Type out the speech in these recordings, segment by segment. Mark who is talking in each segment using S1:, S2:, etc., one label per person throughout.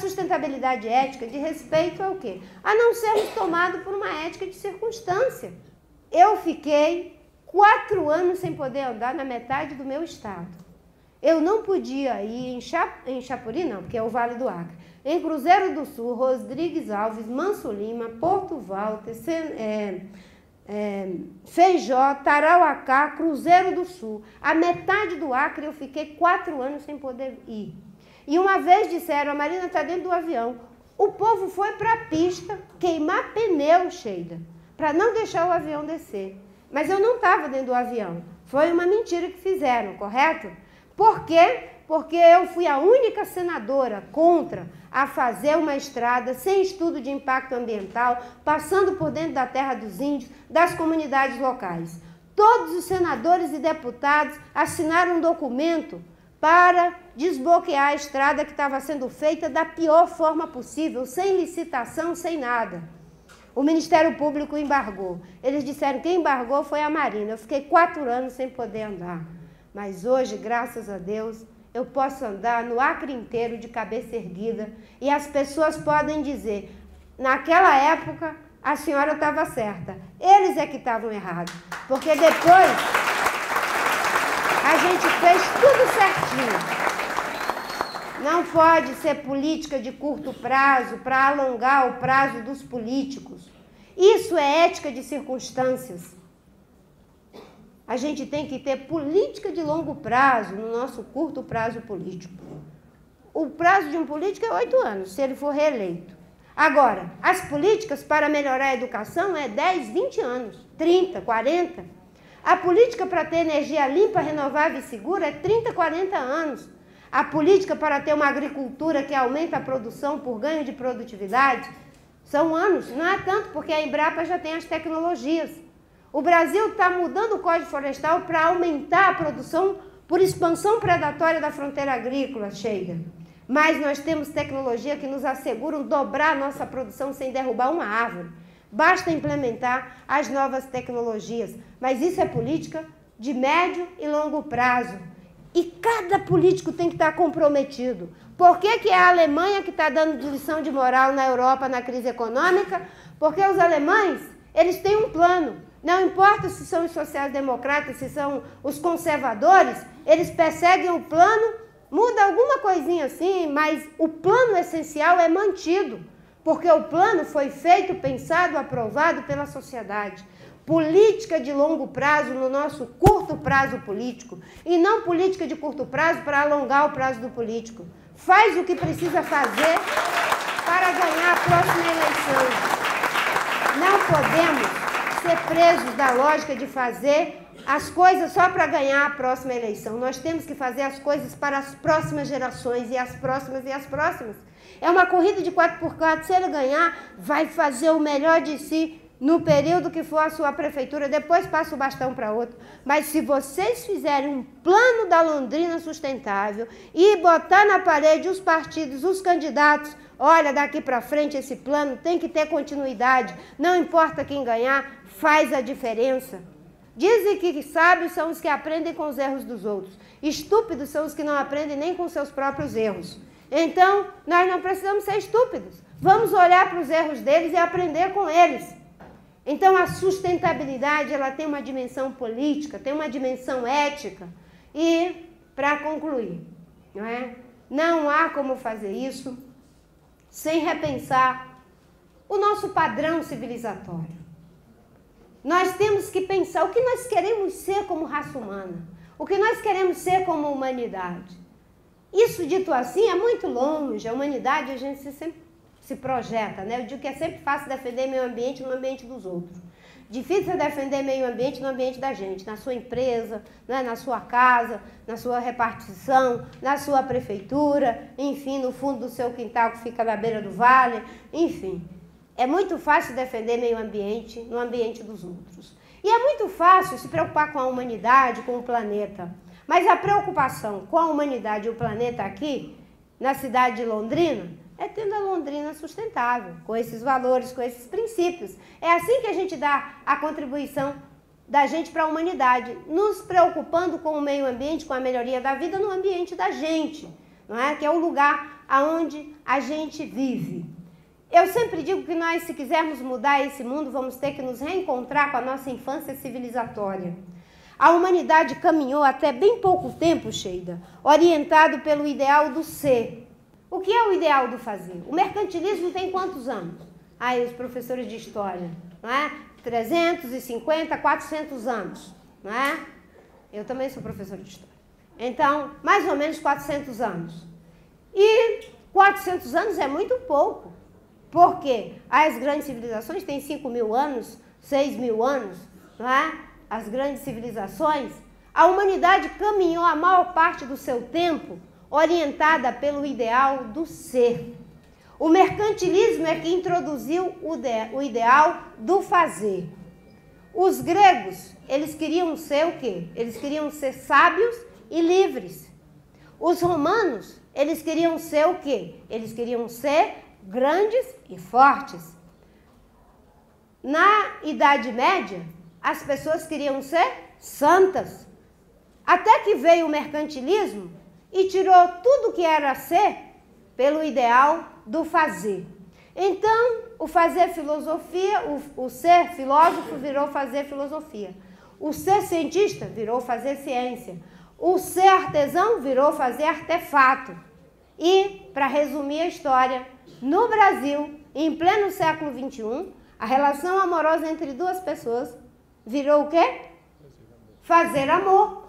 S1: sustentabilidade ética de respeito ao quê? A não sermos tomados por uma ética de circunstância. Eu fiquei 4 anos sem poder andar na metade do meu estado. Eu não podia ir em Chapuri, não, porque é o Vale do Acre. Em Cruzeiro do Sul, Rodrigues Alves, Manso Lima, Porto Walter, Feijó, Tarauacá, Cruzeiro do Sul. A metade do Acre eu fiquei 4 anos sem poder ir. E uma vez disseram, a Marina está dentro do avião. O povo foi para a pista queimar pneu, Sheila, para não deixar o avião descer. Mas eu não estava dentro do avião. Foi uma mentira que fizeram, correto? Por quê? Porque eu fui a única senadora contra a fazer uma estrada sem estudo de impacto ambiental, passando por dentro da terra dos índios, das comunidades locais. Todos os senadores e deputados assinaram um documento para desbloquear a estrada que estava sendo feita da pior forma possível, sem licitação, sem nada. O Ministério Público embargou. Eles disseram que quem embargou foi a Marina. Eu fiquei 4 anos sem poder andar. Mas hoje, graças a Deus, eu posso andar no Acre inteiro de cabeça erguida e as pessoas podem dizer, naquela época a senhora estava certa, eles é que estavam errados, porque depois a gente fez tudo certinho. Não pode ser política de curto prazo para alongar o prazo dos políticos. Isso é ética de circunstâncias. A gente tem que ter política de longo prazo no nosso curto prazo político. O prazo de um político é 8 anos, se ele for reeleito. Agora, as políticas para melhorar a educação é 10, 20 anos, 30, 40. A política para ter energia limpa, renovável e segura é 30, 40 anos. A política para ter uma agricultura que aumenta a produção por ganho de produtividade são anos. Não é tanto, porque a Embrapa já tem as tecnologias. O Brasil está mudando o Código Florestal para aumentar a produção por expansão predatória da fronteira agrícola, Sheila. Mas nós temos tecnologia que nos asseguram dobrar a nossa produção sem derrubar uma árvore. Basta implementar as novas tecnologias. Mas isso é política de médio e longo prazo. E cada político tem que estar comprometido. Por que é a Alemanha que está dando lição de moral na Europa na crise econômica? Porque os alemães, eles têm um plano. Não importa se são os sociais-democratas, se são os conservadores, eles perseguem o plano, muda alguma coisinha assim, mas o plano essencial é mantido. Porque o plano foi feito, pensado, aprovado pela sociedade. Política de longo prazo no nosso curto prazo político e não política de curto prazo para alongar o prazo do político. Faz o que precisa fazer para ganhar a próxima eleição. Não podemos ser presos da lógica de fazer as coisas só para ganhar a próxima eleição. Nós temos que fazer as coisas para as próximas gerações e as próximas e as próximas. É uma corrida de 4x4. Se ele ganhar, vai fazer o melhor de si no período que for a sua prefeitura, depois passa o bastão para outro. Mas se vocês fizerem um plano da Londrina sustentável e botar na parede os partidos, os candidatos, olha, daqui para frente esse plano tem que ter continuidade, não importa quem ganhar, faz a diferença. Dizem que sábios são os que aprendem com os erros dos outros. Estúpidos são os que não aprendem nem com seus próprios erros. Então, nós não precisamos ser estúpidos. Vamos olhar para os erros deles e aprender com eles. Então, a sustentabilidade, ela tem uma dimensão política, tem uma dimensão ética. E, para concluir, não há como fazer isso sem repensar o nosso padrão civilizatório. Nós temos que pensar o que nós queremos ser como raça humana, o que nós queremos ser como humanidade. Isso, dito assim, é muito longe. A humanidade, a gente sempre se projeta, né? Eu digo que é sempre fácil defender meio ambiente no ambiente dos outros. Difícil é defender meio ambiente no ambiente da gente, na sua empresa, né? Na sua casa, na sua repartição, na sua prefeitura, enfim, no fundo do seu quintal que fica na beira do vale, enfim. É muito fácil defender meio ambiente no ambiente dos outros. E é muito fácil se preocupar com a humanidade, com o planeta. Mas a preocupação com a humanidade e o planeta aqui, na cidade de Londrina, é tendo a Londrina sustentável, com esses valores, com esses princípios. É assim que a gente dá a contribuição da gente para a humanidade, nos preocupando com o meio ambiente, com a melhoria da vida no ambiente da gente, não é? Que é o lugar aonde a gente vive. Eu sempre digo que nós, se quisermos mudar esse mundo, vamos ter que nos reencontrar com a nossa infância civilizatória. A humanidade caminhou até bem pouco tempo, Sheida, orientado pelo ideal do ser. O que é o ideal do fazer? O mercantilismo tem quantos anos? Aí os professores de história, não é? 350, 400 anos, não é? Eu também sou professora de história. Então, mais ou menos 400 anos. E 400 anos é muito pouco, porque as grandes civilizações têm 5.000 anos, 6.000 anos, não é? As grandes civilizações. A humanidade caminhou a maior parte do seu tempo orientada pelo ideal do ser. O mercantilismo é que introduziu o ideal do fazer. Os gregos, eles queriam ser o quê? Eles queriam ser sábios e livres. Os romanos, eles queriam ser o quê? Eles queriam ser grandes e fortes. Na Idade Média, as pessoas queriam ser santas. Até que veio o mercantilismo e tirou tudo que era ser pelo ideal do fazer. Então, o fazer filosofia, o ser filósofo virou fazer filosofia. O ser cientista virou fazer ciência. O ser artesão virou fazer artefato. E, para resumir a história, no Brasil, em pleno século XXI, a relação amorosa entre duas pessoas virou o quê? Fazer amor.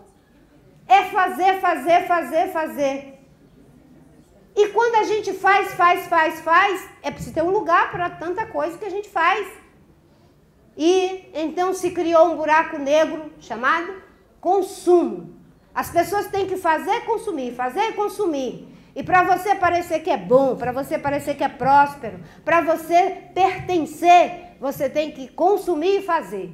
S1: É fazer, fazer, fazer, fazer. E quando a gente faz, é preciso ter um lugar para tanta coisa que a gente faz. E então se criou um buraco negro chamado consumo. As pessoas têm que fazer e consumir. E para você parecer que é bom, para você parecer que é próspero, para você pertencer, você tem que consumir e fazer.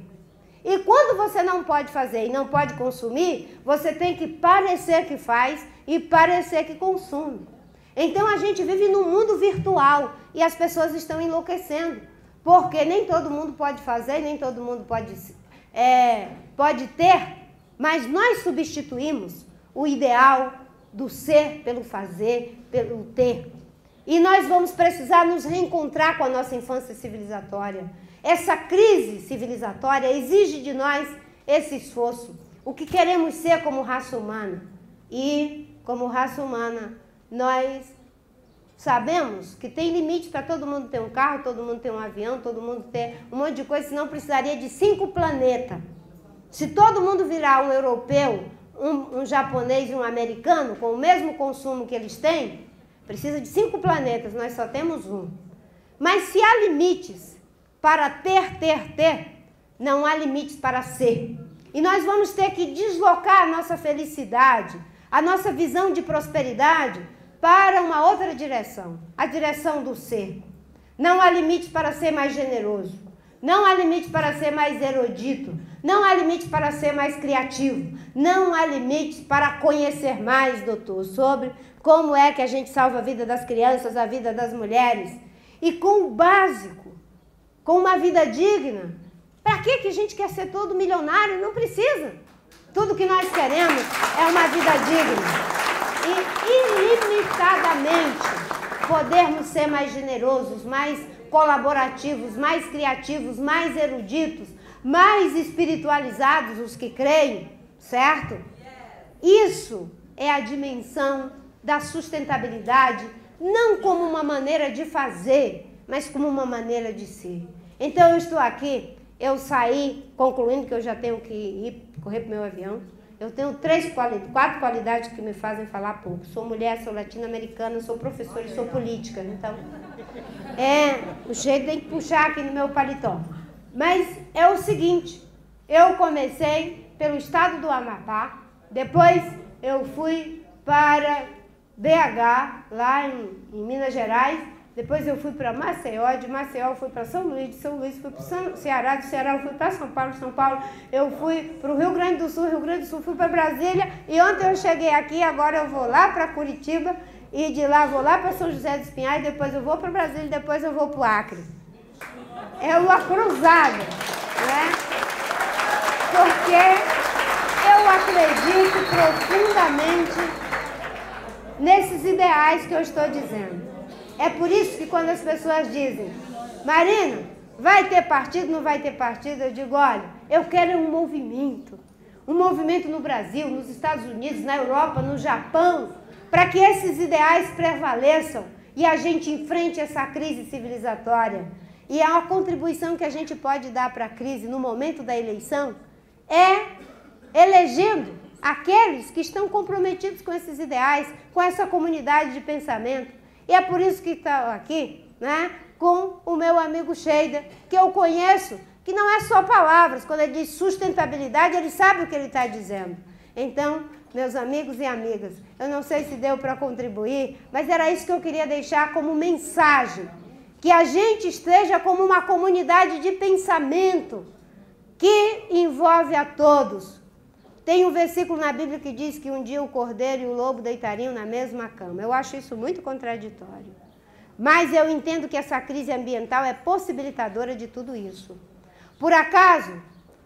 S1: E quando você não pode fazer e não pode consumir, você tem que parecer que faz e parecer que consome. Então a gente vive num mundo virtual e as pessoas estão enlouquecendo, porque nem todo mundo pode fazer, nem todo mundo pode ter, mas nós substituímos o ideal do ser pelo fazer, pelo ter. E nós vamos precisar nos reencontrar com a nossa infância civilizatória. Essa crise civilizatória exige de nós esse esforço. O que queremos ser como raça humana. E, como raça humana, nós sabemos que tem limite para todo mundo ter um carro, todo mundo ter um avião, todo mundo ter um monte de coisa, senão precisaria de 5 planetas. Se todo mundo virar um europeu, um japonês e um americano, com o mesmo consumo que eles têm, precisa de 5 planetas, nós só temos um. Mas se há limites para ter, não há limites para ser. E nós vamos ter que deslocar a nossa felicidade, a nossa visão de prosperidade para uma outra direção, a direção do ser. Não há limites para ser mais generoso, não há limites para ser mais erudito, não há limites para ser mais criativo, não há limites para conhecer mais, doutor, sobre como é que a gente salva a vida das crianças, a vida das mulheres. E com o básico, com uma vida digna. Para que a gente quer ser todo milionário? Não precisa. Tudo que nós queremos é uma vida digna. E ilimitadamente podermos ser mais generosos, mais colaborativos, mais criativos, mais eruditos, mais espiritualizados, os que creem, certo? Isso é a dimensão da sustentabilidade, não como uma maneira de fazer, mas como uma maneira de ser. Então eu estou aqui, eu saí, concluindo que eu já tenho que ir correr para o meu avião. Eu tenho 4 qualidades que me fazem falar pouco. Sou mulher, sou latino-americana, sou professora e sou política. Então, o jeito tem que puxar aqui no meu paletó. Mas é o seguinte, eu comecei pelo estado do Amapá, depois eu fui para BH, lá em Minas Gerais, depois eu fui para Maceió, de Maceió eu fui para São Luís, de São Luís fui para Ceará, de Ceará eu fui para São Paulo eu fui para o Rio Grande do Sul fui para Brasília, e ontem eu cheguei aqui, agora eu vou lá para Curitiba, e de lá vou lá para São José dos Pinhais, depois eu vou para Brasília, depois eu vou para o Acre. É uma cruzada, né? Porque eu acredito profundamente nesses ideais que eu estou dizendo. É por isso que quando as pessoas dizem, Marina, vai ter partido, não vai ter partido, eu digo, olha, eu quero um movimento no Brasil, nos Estados Unidos, na Europa, no Japão, para que esses ideais prevaleçam e a gente enfrente essa crise civilizatória. E a contribuição que a gente pode dar para a crise no momento da eleição é elegendo aqueles que estão comprometidos com esses ideais, com essa comunidade de pensamento. E é por isso que estou aqui, né, com o meu amigo Sheida, que eu conheço, que não é só palavras, quando ele diz sustentabilidade, ele sabe o que ele está dizendo. Então, meus amigos e amigas, eu não sei se deu para contribuir, mas era isso que eu queria deixar como mensagem, que a gente esteja como uma comunidade de pensamento que envolve a todos. Tem um versículo na Bíblia que diz que um dia o cordeiro e o lobo deitariam na mesma cama. Eu acho isso muito contraditório. Mas eu entendo que essa crise ambiental é possibilitadora de tudo isso. Por acaso,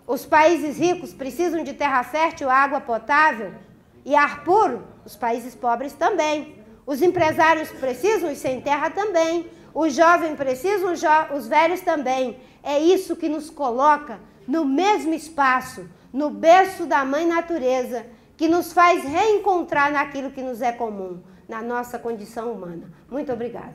S1: os países ricos precisam de terra fértil, água potável e ar puro? Os países pobres também. Os empresários precisam e sem terra também. Os jovens precisam, os velhos também. É isso que nos coloca no mesmo espaço, no berço da mãe natureza, que nos faz reencontrar naquilo que nos é comum, na nossa condição humana. Muito obrigada.